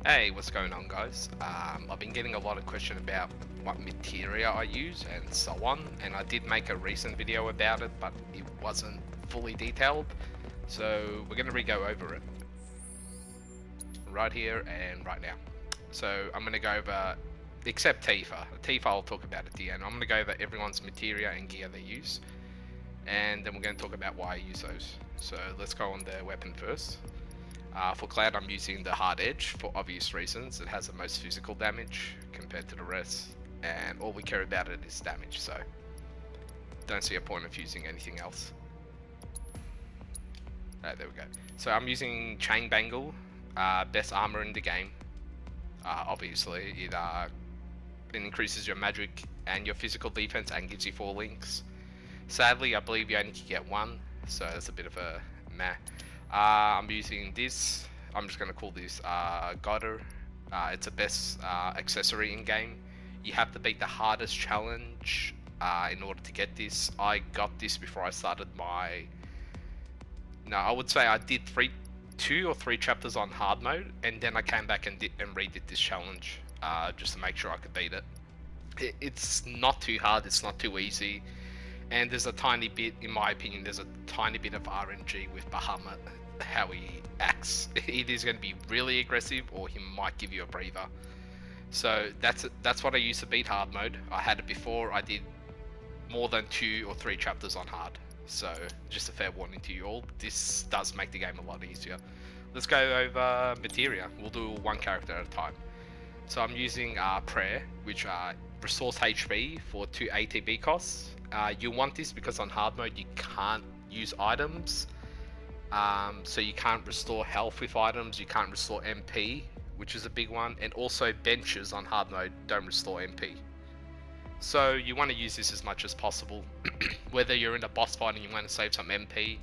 Hey, what's going on, guys? I've been getting a lot of question about what materia I use and so on, and I did make a recent video about it, but it wasn't fully detailed, so we're going to re-go over it right here and right now. So I'm going to go over, except Tifa. Tifa I'll talk about at the end. I'm going to go over everyone's materia and gear they use, and then we're going to talk about why I use those. So let's go on the weapon first. For Cloud, I'm using the HardEdge for obvious reasons. It has the most physical damage compared to the rest, and all we care about it is damage, so don't see a point of using anything else. There we go. So I'm using ChainBangle, best armor in the game. Obviously, it increases your magic and your physical defense and gives you 4 links. Sadly, I believe you only can get 1, so that's a bit of a meh. I'm using this, I'm just going to call this Gotter. It's the best accessory in game. You have to beat the hardest challenge in order to get this. I got this before I started my... No, I would say I did 2 or 3 chapters on hard mode, and then I came back and redid this challenge just to make sure I could beat it. It's not too hard, it's not too easy. And there's a tiny bit, in my opinion, there's a tiny bit of RNG with Bahamut, how he acts. It is going to be really aggressive, or he might give you a breather. So that's what I used to beat hard mode. I had it before. I did more than 2 or 3 chapters on hard. So just a fair warning to you all. This does make the game a lot easier. Let's go over materia. We'll do one character at a time. So I'm using Prayer, which restores HP for 2 ATB costs. You want this because on hard mode you can't use items, so you can't restore health with items, you can't restore MP, which is a big one, and also benches on hard mode don't restore MP. So you want to use this as much as possible, whether you're in a boss fight and you want to save some MP,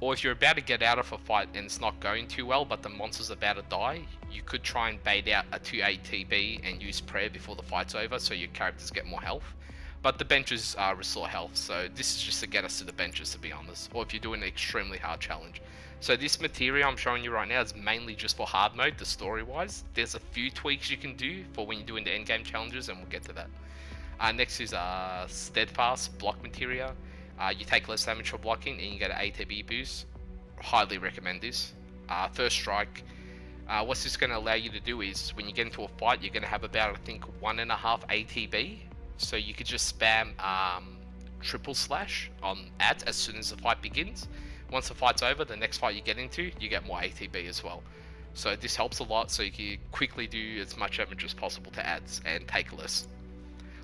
or if you're about to get out of a fight and it's not going too well but the monster's about to die, you could try and bait out a 2 ATB and use Prayer before the fight's over so your characters get more health. But the benches restore health, so this is just to get us to the benches, to be honest, or if you're doing an extremely hard challenge. So this materia I'm showing you right now is mainly just for hard mode, the story wise. There's a few tweaks you can do for when you're doing the endgame challenges, and we'll get to that. Next is Steadfast block materia. You take less damage for blocking and you get an ATB boost. Highly recommend this. First strike. What's this going to allow you to do is when you get into a fight, you're going to have about, I think, 1.5 ATB. So you could just spam triple slash on ads as soon as the fight begins. Once the fight's over, the next fight you get into, you get more ATB as well. So this helps a lot, so you can quickly do as much damage as possible to ads and take less.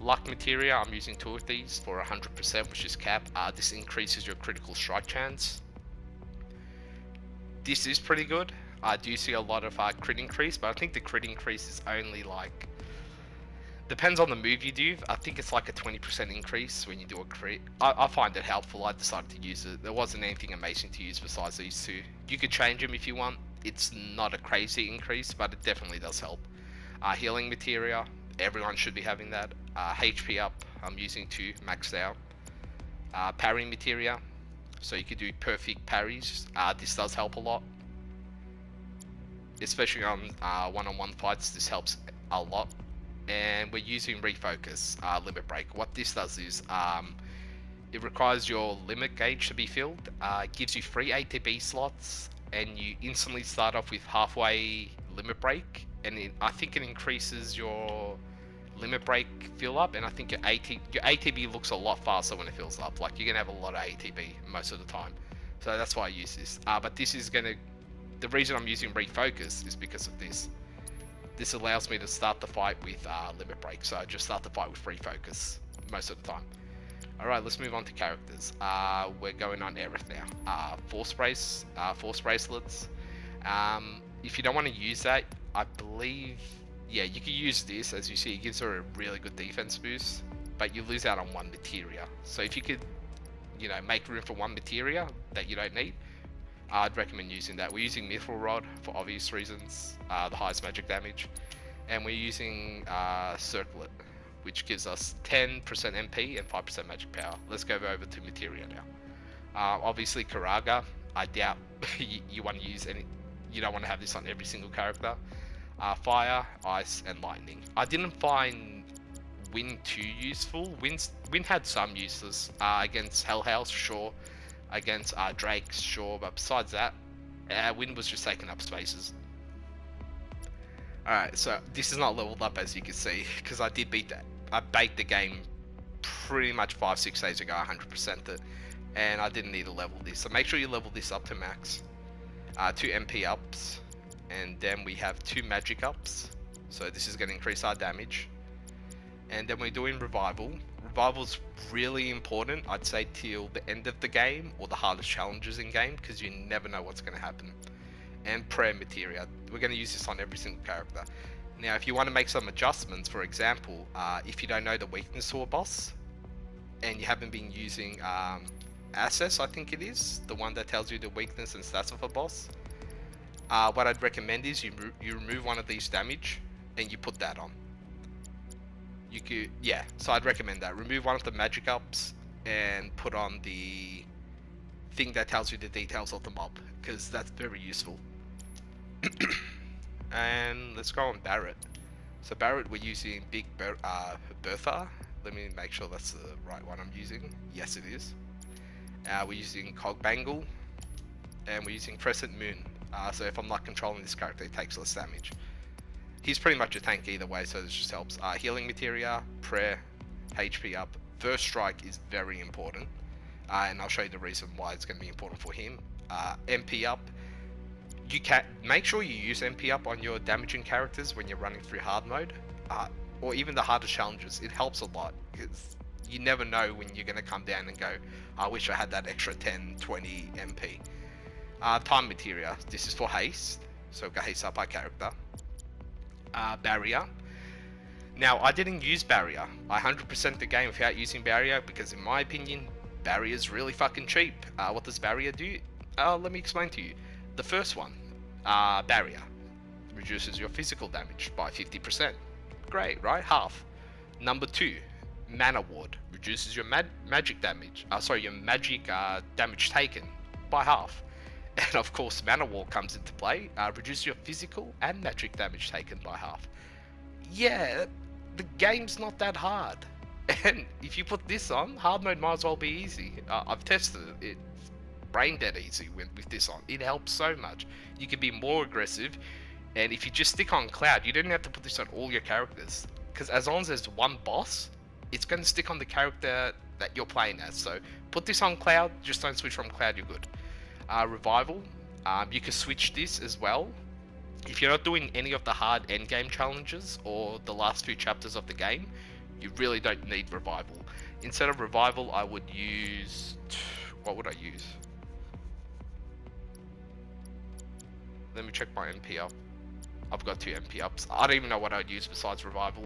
Luck materia, I'm using 2 of these for 100%, which is cap. This increases your critical strike chance. This is pretty good. I do see a lot of crit increase, but I think the crit increase is only like... Depends on the move you do. I think it's like a 20% increase when you do a crit. I find it helpful. I decided to use it. There wasn't anything amazing to use besides these 2. You could change them if you want. It's not a crazy increase, but it definitely does help. Healing materia. Everyone should be having that. HP up. I'm using 2 maxed out. Parry materia. So you could do perfect parries. This does help a lot. Especially on one-on-one fights, this helps a lot. And we're using Refocus limit break. What this does is it requires your limit gauge to be filled. It gives you 3 ATB slots, and you instantly start off with halfway limit break. And I think it increases your limit break fill up, and I think your ATB looks a lot faster when it fills up. Like, you're gonna have a lot of ATB most of the time. So that's why I use this. But this is gonna... The reason I'm using Refocus is because of this. This allows me to start the fight with limit break, so I just start the fight with Refocus most of the time. Alright, let's move on to characters. We're going on AERIS now. Force bracelets. If you don't want to use that, I believe, yeah, you can use this. As you see, it gives her a really good defense boost, but you lose out on 1 materia. So if you could, you know, make room for 1 materia that you don't need, I'd recommend using that. We're using Mythril Rod for obvious reasons, the highest magic damage, and we're using Circlet, which gives us 10% MP and 5% magic power. Let's go over to materia now. Obviously curaga, I doubt you want to use any, you don't want to have this on every single character. Fire, ice, and lightning. I didn't find wind too useful. Wind had some uses against Hellhouse, sure. Against Drakes, sure. But besides that, wind was just taking up spaces. Alright, so this is not leveled up as you can see, because I did beat that. I baked the game pretty much 5-6 days ago, 100% it, and I didn't need to level this. So make sure you level this up to max. 2 MP ups, and then we have 2 magic ups. So this is going to increase our damage. And then we're doing revival. Revival's really important, I'd say, till the end of the game or the hardest challenges in game, because you never know what's going to happen. And prayer materia. We're going to use this on every single character. Now, if you want to make some adjustments, for example, if you don't know the weakness to a boss, and you haven't been using Access, I think it is, the one that tells you the weakness and stats of a boss, what I'd recommend is you remove one of these damage, and you put that on. You could, yeah, so I'd recommend that. Remove one of the magic ups, and put on the thing that tells you the details of the mob, because that's very useful. And let's go on Barret. So Barret, we're using Big Bertha. Let me make sure that's the right one I'm using. Yes, it is. We're using ChainBangle, and we're using Crescent Moon. So if I'm not controlling this character, it takes less damage. He's pretty much a tank either way, so this just helps. Healing Materia, Prayer, HP up. First Strike is very important, and I'll show you the reason why it's going to be important for him. MP up. You can make sure you use MP up on your damaging characters when you're running through hard mode, or even the hardest challenges. It helps a lot, because you never know when you're going to come down and go, I wish I had that extra 10, 20 MP. Time Materia. This is for haste, so go haste up our character. Barrier. Now, I didn't use Barrier. I 100% the game without using Barrier, because in my opinion, Barrier is really fucking cheap. What does Barrier do? Let me explain to you. The first one, Barrier, reduces your physical damage by 50%. Great, right? Half. Number 2, Mana Ward, reduces your magic damage. Your magic damage taken by half. And of course, Mana Ward comes into play, reduces your physical and magic damage taken by half. Yeah, the game's not that hard. And if you put this on, hard mode might as well be easy. I've tested it. It's brain dead easy with this on. It helps so much. You can be more aggressive, and if you just stick on Cloud, you don't have to put this on all your characters, because as long as there's one boss, it's going to stick on the character that you're playing as. So put this on Cloud, just don't switch from Cloud, you're good. Revival, you can switch this as well. If you're not doing any of the hard endgame challenges or the last few chapters of the game, you really don't need Revival. Instead of Revival, I would use... what would I use? Let me check my MP up. I've got 2 MP ups. I don't even know what I'd use besides Revival,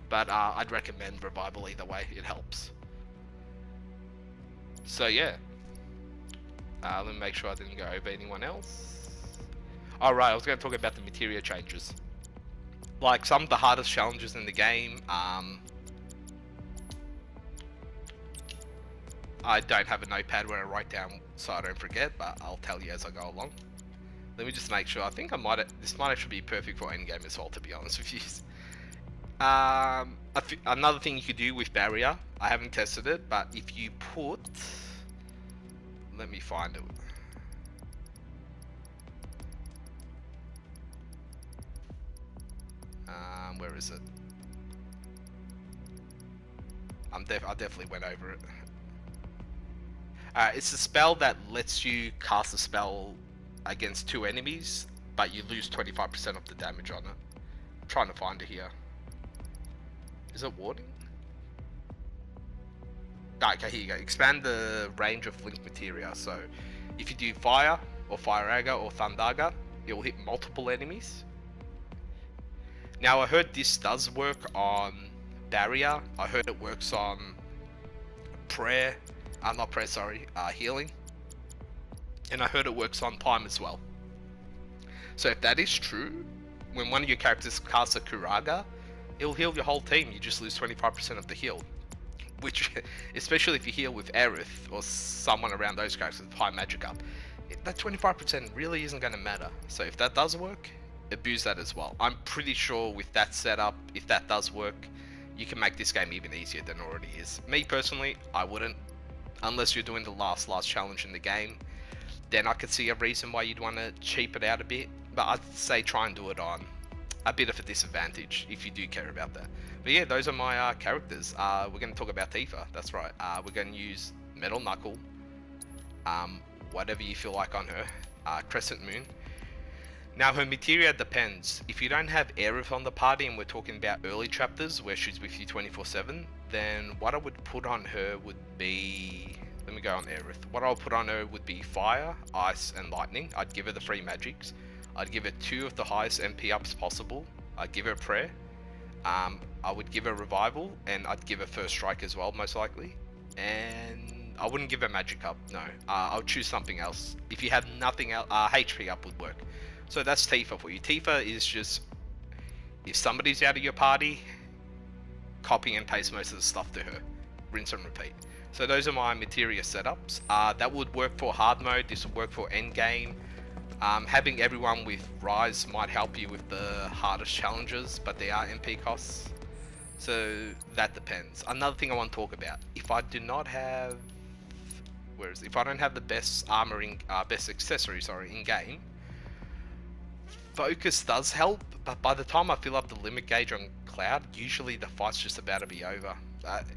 but I'd recommend Revival either way. It helps. So yeah. Let me make sure I didn't go over anyone else. Alright, I was going to talk about the materia changes. Like some of the hardest challenges in the game, I don't have a notepad where I write down so I don't forget, but I'll tell you as I go along. Let me just make sure. I think this might actually be perfect for endgame as well, to be honest with you. Another thing you could do with Barrier, I haven't tested it, but if you put... let me find it. Where is it? I definitely went over it. It's a spell that lets you cast a spell against 2 enemies, but you lose 25% of the damage on it. I'm trying to find it here. Is it warning? Okay, here you go. Expand the range of link materia. So if you do fire or Fireaga or Thundaga, it will hit multiple enemies. Now I heard this does work on Barrier. I heard it works on prayer. Not prayer, sorry, healing. And I heard it works on time as well. So if that is true, when one of your characters casts a curaga, it'll heal your whole team. You just lose 25% of the heal. Which, especially if you heal with AERIS or someone around those characters with high magic up, that 25% really isn't going to matter. So if that does work, abuse that as well. I'm pretty sure with that setup, if that does work, you can make this game even easier than it already is. Me personally, I wouldn't, unless you're doing the last challenge in the game. Then I could see a reason why you'd want to cheap it out a bit, but I'd say try and do it on a bit of a disadvantage if you do care about that. But yeah, those are my characters. We're going to talk about Tifa, that's right. We're going to use Metal Knuckle, whatever you feel like on her, Crescent Moon. Now her materia depends. If you don't have AERIS on the party and we're talking about early chapters where she's with you 24/7, then what I would put on her would be, let me go on AERIS. What I'll put on her would be fire, ice and lightning. I'd give her the 3 magics. I'd give her 2 of the highest MP ups possible. I'd give her prayer. I would give her revival, and I'd give her first strike as well, most likely. And I wouldn't give her magic up, no. I'll choose something else. If you have nothing else, HP up would work. So that's Tifa for you. Tifa is just, if somebody's out of your party, copy and paste most of the stuff to her. Rinse and repeat. So those are my materia setups. That would work for hard mode, this would work for endgame. Having everyone with Rise might help you with the hardest challenges, but they are MP costs. So that depends. Another thing I want to talk about, if I do not have, if I don't have the best armoring, best accessory, sorry, in game, focus does help, but by the time I fill up the limit gauge on Cloud, usually the fight's just about to be over.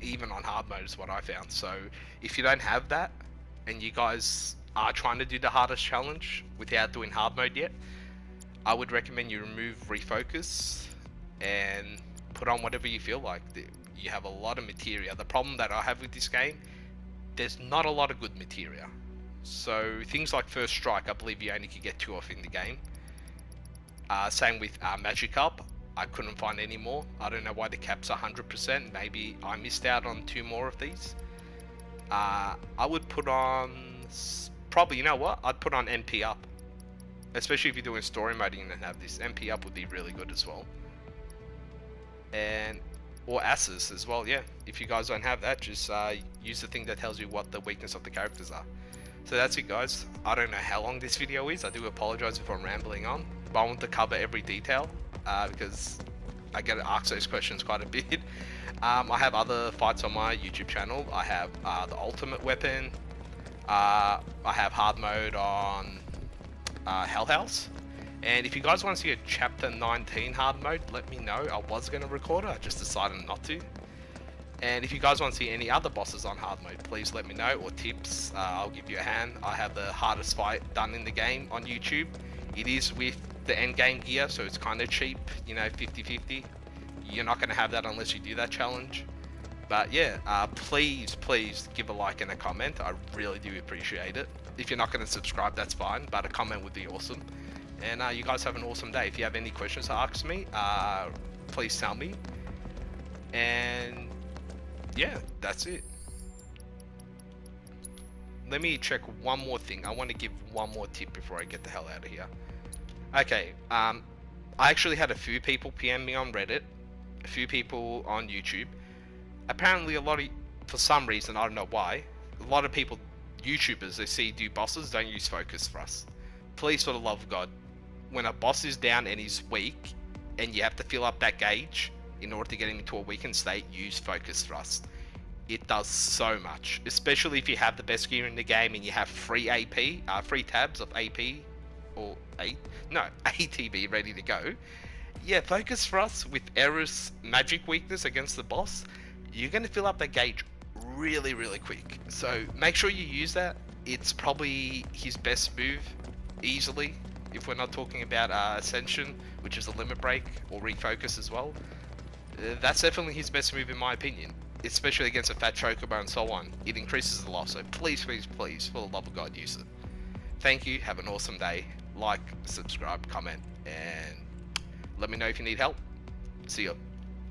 Even on hard mode is what I found. So if you don't have that, and you guys are trying to do the hardest challenge without doing hard mode yet, I would recommend you remove Refocus and put on whatever you feel like. You have a lot of materia. The problem that I have with this game, there's not a lot of good materia. So things like first strike, I believe you only could get 2 off in the game. Same with magic up, I couldn't find any more. I don't know why the cap's 100%. Maybe I missed out on 2 more of these. I would put on, probably, you know what? I'd put on MP up. Especially if you're doing story mode and have this. MP up would be really good as well. And, or Asses as well, yeah. If you guys don't have that, just use the thing that tells you what the weakness of the characters are. So that's it, guys. I don't know how long this video is. I do apologize if I'm rambling on. But I want to cover every detail because I get asked those questions quite a bit. I have other fights on my YouTube channel. I have the ultimate weapon. I have hard mode on Hell House. And if you guys want to see a chapter 19 hard mode, let me know. I was going to record it, I just decided not to. And if you guys want to see any other bosses on hard mode, please let me know, or tips. I'll give you a hand. I have the hardest fight done in the game on YouTube. It is with the end game gear, so it's kind of cheap, you know, 50-50. You're not going to have that unless you do that challenge. But yeah, please give a like and a comment. I really do appreciate it. If you're not going to subscribe, that's fine, but a comment would be awesome. And you guys have an awesome day. If you have any questions to ask me, please tell me. And yeah, that's it. Let me check one more thing. I want to give one more tip before I get the hell out of here. Okay, I actually had a few people PM me on Reddit, a few people on YouTube. Apparently for some reason, I don't know why, a lot of people, YouTubers, they see do bosses, don't use focus thrust. Please, for the love of God, when a boss is down and he's weak, and you have to fill up that gauge in order to get him into a weakened state, use focus thrust. It does so much, especially if you have the best gear in the game and you have free AP, free tabs of AP, or ATB ready to go. Yeah, focus thrust with AERIS magic weakness against the boss, you're going to fill up that gauge really quick. So make sure you use that. It's probably his best move, easily, if we're not talking about Ascension, which is a limit break, or Refocus as well. That's definitely his best move in my opinion, especially against a fat chocobo and so on. It increases the loss, so please, for the love of God, use it. Thank you, have an awesome day. Like, subscribe, comment, and let me know if you need help. See ya.